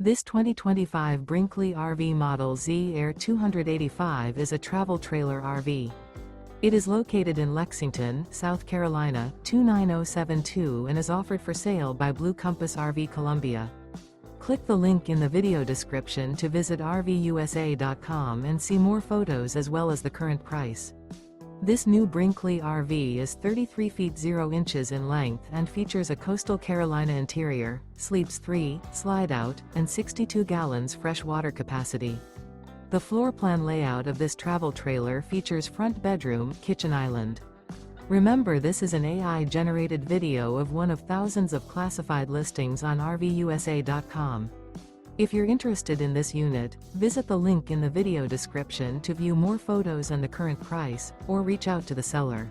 This 2025 Brinkley RV Model Z Air 285 is a travel trailer RV. It is located in Lexington, South Carolina, 29072 and is offered for sale by Blue Compass RV Columbia. Click the link in the video description to visit RVUSA.com and see more photos as well as the current price. This new Brinkley RV is 33 feet 0 inches in length and features a coastal Carolina interior, sleeps 3, slide-out, and 62 gallons fresh water capacity. The floor plan layout of this travel trailer features front bedroom, kitchen island. Remember, this is an AI-generated video of one of thousands of classified listings on RVUSA.com. If you're interested in this unit, visit the link in the video description to view more photos and the current price, or reach out to the seller.